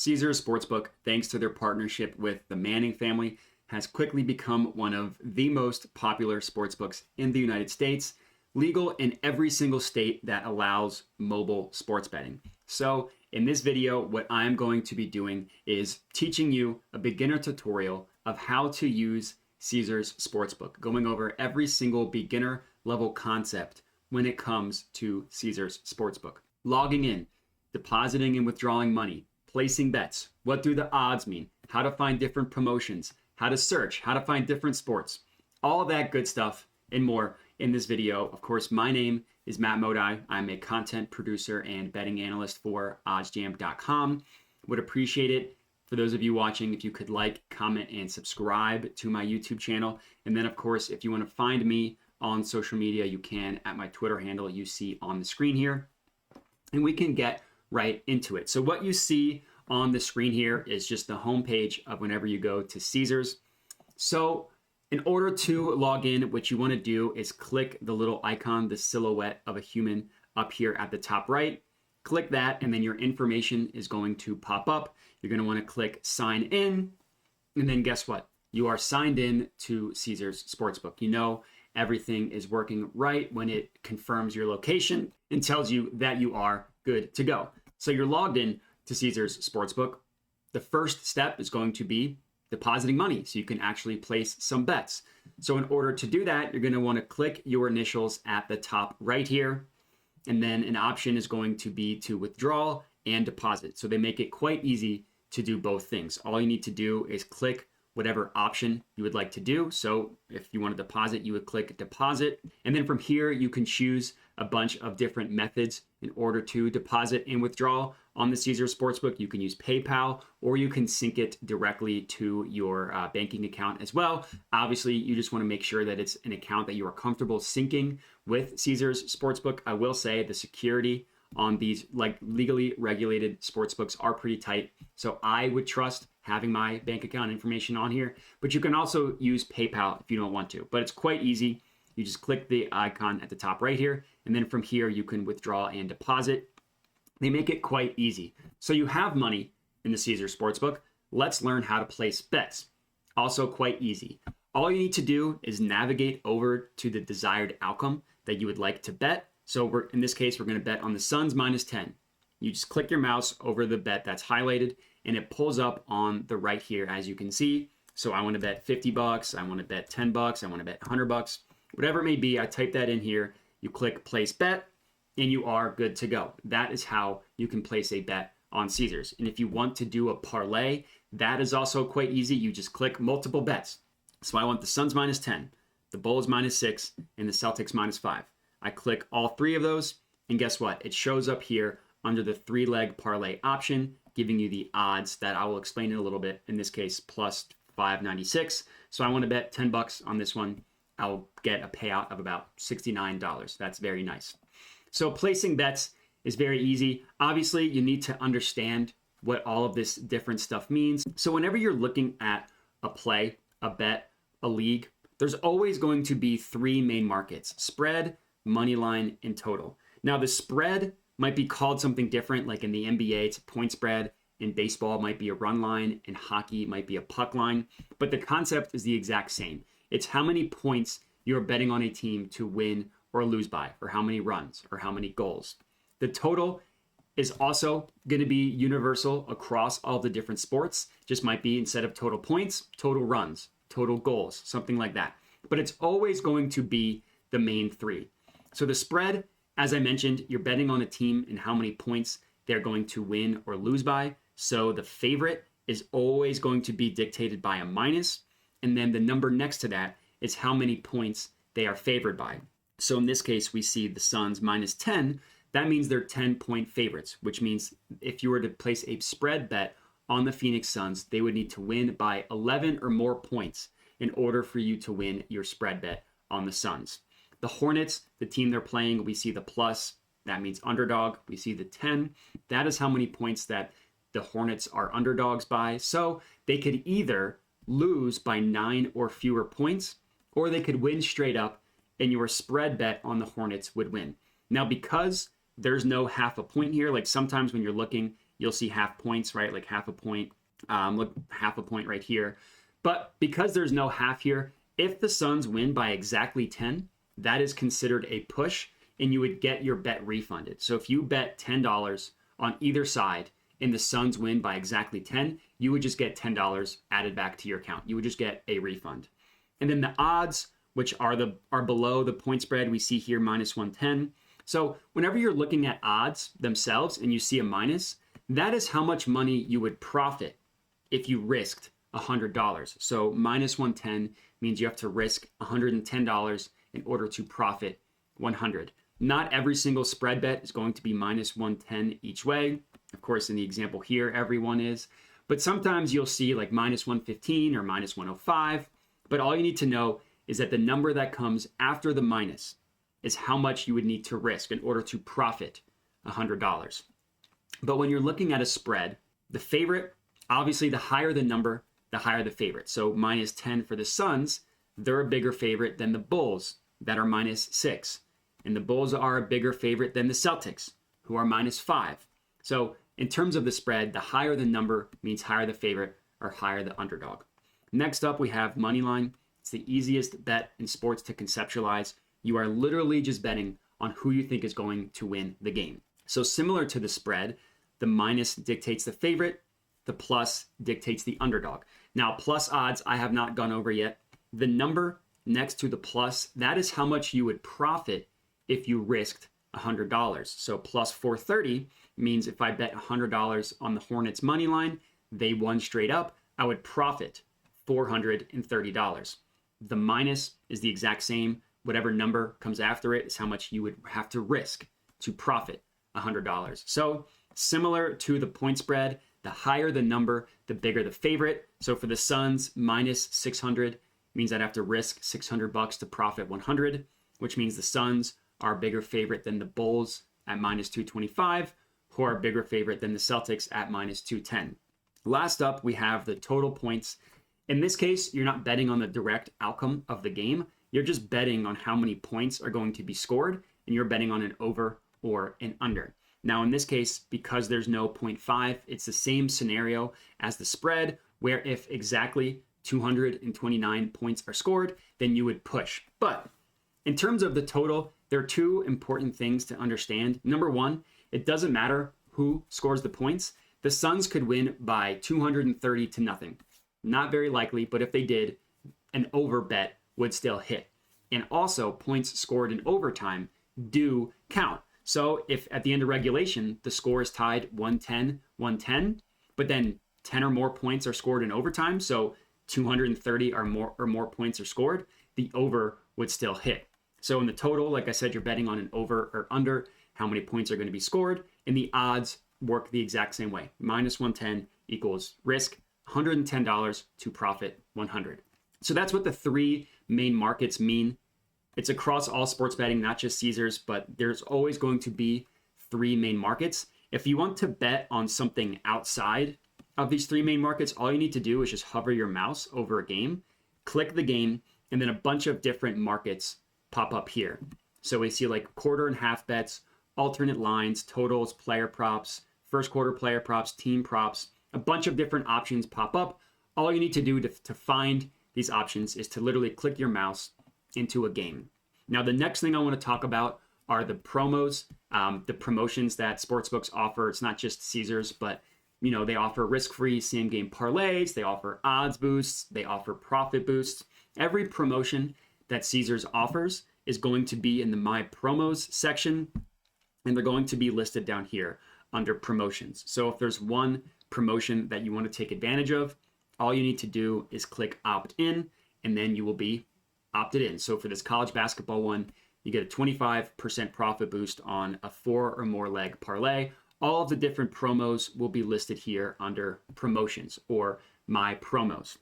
Caesars Sportsbook, thanks to their partnership with the Manning family, has quickly become one of the most popular sportsbooks in the United States, legal in every single state that allows mobile sports betting. So in this video, what I'm going to be doing is teaching you a beginner tutorial of how to use Caesars Sportsbook, going over every single beginner level concept when it comes to Caesars Sportsbook. Logging in, depositing and withdrawing money, placing bets, what do the odds mean, how to find different promotions, how to search, how to find different sports, all that good stuff and more in this video. Of course, my name is Matt Modi. I'm a content producer and betting analyst for oddsjam.com. Would appreciate it for those of you watching if you could like, comment, and subscribe to my YouTube channel. And then, of course, if you want to find me on social media, you can at my Twitter handle you see on the screen here. And we can get right into it. So what you see on the screen here is just the homepage of whenever you go to Caesars. So in order to log in, what you want to do is click the little icon, the silhouette of a human up here at the top right. Click that, and then your information is going to pop up. You're going to want to click sign in, and then guess what? You are signed in to Caesars Sportsbook. You know everything is working right when it confirms your location and tells you that you are good to go. So you're logged in to Caesars Sportsbook. The first step is going to be depositing money so you can actually place some bets. So in order to do that, you're going to want to click your initials at the top right here. And then an option is going to be to withdraw and deposit. So they make it quite easy to do both things. All you need to do is click whatever option you would like to do. So if you want to deposit, you would click deposit. And then from here, you can choose a bunch of different methods in order to deposit and withdraw on the Caesars Sportsbook. You can use PayPal, or you can sync it directly to your banking account as well. Obviously, you just want to make sure that it's an account that you are comfortable syncing with Caesars Sportsbook. I will say the security on these like legally regulated sportsbooks are pretty tight. So I would trust having my bank account information on here, but you can also use PayPal if you don't want to, but it's quite easy. You just click the icon at the top right here, and then from here you can withdraw and deposit. They make it quite easy. So you have money in the Caesars Sportsbook. Let's learn how to place bets. Also quite easy. All you need to do is navigate over to the desired outcome that you would like to bet. So in this case, we're going to bet on the Suns -10. You just click your mouse over the bet that's highlighted, and it pulls up on the right here, as you can see. So I want to bet $50. I want to bet $10. I want to bet $100. Whatever it may be, I type that in here. You click place bet, and you are good to go. That is how you can place a bet on Caesars. And if you want to do a parlay, that is also quite easy. You just click multiple bets. So I want the Suns -10, the Bulls -6, and the Celtics -5. I click all three of those, and guess what? It shows up here under the 3-leg parlay option, giving you the odds that I will explain in a little bit. In this case, plus 596. So I want to bet $10 on this one. I'll get a payout of about $69. That's very nice. So placing bets is very easy. Obviously, you need to understand what all of this different stuff means. So whenever you're looking at a play, a bet, a league, there's always going to be 3 main markets: spread, money line, and total. Now the spread might be called something different, like in the NBA, it's a point spread. In baseball, it might be a run line. In hockey, it might be a puck line. But the concept is the exact same. It's how many points you're betting on a team to win or lose by, or how many runs, or how many goals. The total is also going to be universal across all the different sports. Just might be, instead of total points, total runs, total goals, something like that. But it's always going to be the main 3. So the spread, as I mentioned, you're betting on a team and how many points they're going to win or lose by. So the favorite is always going to be dictated by a minus. And then the number next to that is how many points they are favored by. So in this case, we see the Suns -10. That means they're 10-point favorites, which means if you were to place a spread bet on the Phoenix Suns, they would need to win by 11 or more points in order for you to win your spread bet on the Suns. The Hornets, the team they're playing, we see the plus. That means underdog. We see the 10. That is how many points that the Hornets are underdogs by. So they could either lose by 9 or fewer points, or they could win straight up, and your spread bet on the Hornets would win. Now, because there's no half a point here, like sometimes when you're looking, you'll see half points, right? Like half a point, look, half a point right here. But because there's no half here, if the Suns win by exactly 10, that is considered a push and you would get your bet refunded. So if you bet $10 on either side and the Suns win by exactly 10, you would just get $10 added back to your account. You would just get a refund. And then the odds, which are below the point spread, we see here minus 110. So whenever you're looking at odds themselves and you see a minus, that is how much money you would profit if you risked $100. So minus 110 means you have to risk $110 in order to profit 100. Not every single spread bet is going to be minus 110 each way. Of course, in the example here, everyone is. But sometimes you'll see like minus 115 or minus 105. But all you need to know is that the number that comes after the minus is how much you would need to risk in order to profit $100. But when you're looking at a spread, the favorite, obviously the higher the number, the higher the favorite. So minus 10 for the Suns, they're a bigger favorite than the Bulls that are minus 6. And the Bulls are a bigger favorite than the Celtics, who are minus 5. So in terms of the spread, the higher the number means higher the favorite or higher the underdog. Next up, we have money line. It's the easiest bet in sports to conceptualize. You are literally just betting on who you think is going to win the game. So similar to the spread, the minus dictates the favorite, the plus dictates the underdog. Now, plus odds, I have not gone over yet. The number next to the plus, that is how much you would profit if you risked $100. So plus 430 means if I bet $100 on the Hornets money line, they won straight up, I would profit $430. The minus is the exact same. Whatever number comes after it is how much you would have to risk to profit $100. So similar to the point spread, the higher the number, the bigger the favorite. So for the Suns, minus 600 means I'd have to risk $600 to profit 100, which means the Suns are a bigger favorite than the Bulls at minus 225, who are a bigger favorite than the Celtics at minus 210. Last up, we have the total points. In this case, you're not betting on the direct outcome of the game. You're just betting on how many points are going to be scored, and you're betting on an over or an under. Now, in this case, because there's no 0.5, it's the same scenario as the spread, where if exactly 229 points are scored, then you would push. But in terms of the total, there are two important things to understand. Number one, it doesn't matter who scores the points. The Suns could win by 230 to nothing. Not very likely, but if they did, an over bet would still hit. And also, points scored in overtime do count. So if at the end of regulation, the score is tied 110, but then 10 or more points are scored in overtime, so 230 or more points are scored, the over would still hit. So in the total, like I said, you're betting on an over or under, how many points are going to be scored, and the odds work the exact same way. Minus 110 equals risk $110 to profit 100. So that's what the three main markets mean. It's across all sports betting, not just Caesars, but there's always going to be three main markets. If you want to bet on something outside of these three main markets, all you need to do is just hover your mouse over a game, click the game, and then a bunch of different markets pop up here. So we see like quarter and half bets, alternate lines, totals, player props, first quarter player props, team props, a bunch of different options pop up. All you need to do to find these options is to literally click your mouse into a game. Now, the next thing I want to talk about are the promos, the promotions that sportsbooks offer. It's not just Caesars, but they offer risk-free same-game parlays. They offer odds boosts. They offer profit boosts. Every promotion that Caesars offers is going to be in the My Promos section, and they're going to be listed down here under promotions. So if there's one promotion that you want to take advantage of, all you need to do is click opt in, and then you will be opted in. So for this college basketball one, you get a 25% profit boost on a 4 or more leg parlay. All of the different promos will be listed here under promotions or My Promos.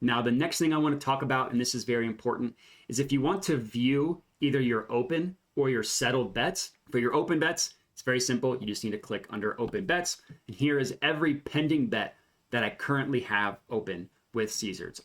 Now, the next thing I want to talk about, and this is very important, is if you want to view either your open or your settled bets. For your open bets, it's very simple. You just need to click under open bets. And here is every pending bet that I currently have open with Caesars.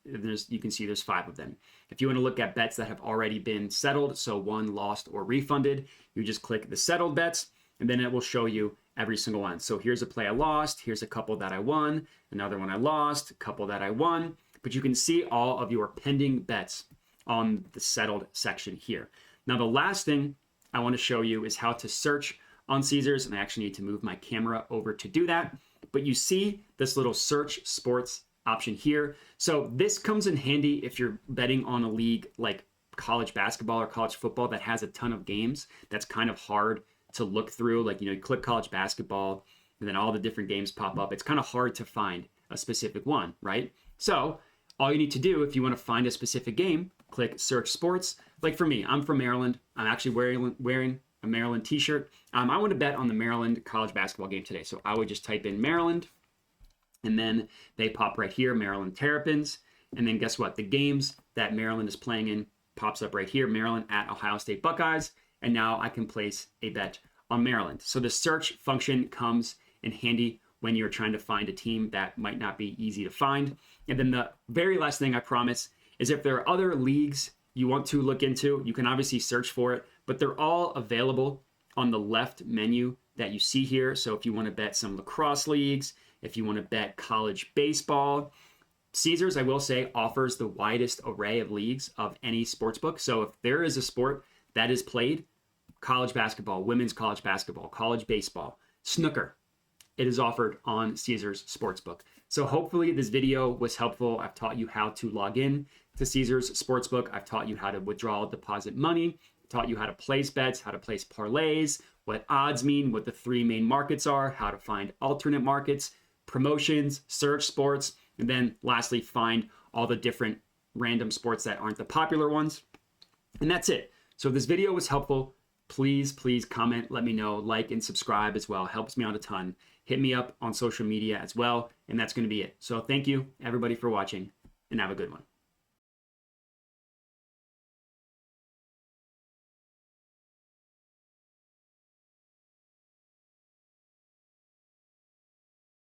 You can see there's 5 of them. If you want to look at bets that have already been settled, so won, lost, or refunded, you just click the settled bets, and then it will show you every single one. So here's a play I lost, here's a couple that I won, another one I lost, a couple that I won. But you can see all of your pending bets on the settled section here. Now, the last thing I want to show you is how to search on Caesars, and I actually need to move my camera over to do that. But you see this little search sports option here. So this comes in handy if you're betting on a league like college basketball or college football that has a ton of games. That's kind of hard to look through. Like, you click college basketball and then all the different games pop up. It's kind of hard to find a specific one, right? So all you need to do if you want to find a specific game, click search sports. Like for me, I'm from Maryland. I'm actually wearing a Maryland t-shirt. I want to bet on the Maryland college basketball game today. So I would just type in Maryland, and then they pop right here, Maryland Terrapins. And then guess what? The games that Maryland is playing in pops up right here, Maryland at Ohio State Buckeyes. And now I can place a bet on Maryland. So the search function comes in handy when you're trying to find a team that might not be easy to find. And then the very last thing I promise is if there are other leagues you want to look into, you can obviously search for it, but they're all available on the left menu that you see here. So if you want to bet some lacrosse leagues, if you want to bet college baseball, Caesars, I will say, offers the widest array of leagues of any sportsbook. So if there is a sport that is played, college basketball, women's college basketball, college baseball, snooker, it is offered on Caesars Sportsbook. So hopefully this video was helpful. I've taught you how to log in to Caesars Sportsbook. I've taught you how to withdraw, deposit money, taught you how to place bets, how to place parlays, what odds mean, what the three main markets are, how to find alternate markets, promotions, search sports, and then lastly, find all the different random sports that aren't the popular ones. And that's it. So if this video was helpful, please comment, let me know, like and subscribe as well. Helps me out a ton. Hit me up on social media as well. And that's going to be it. So thank you everybody for watching, and have a good one.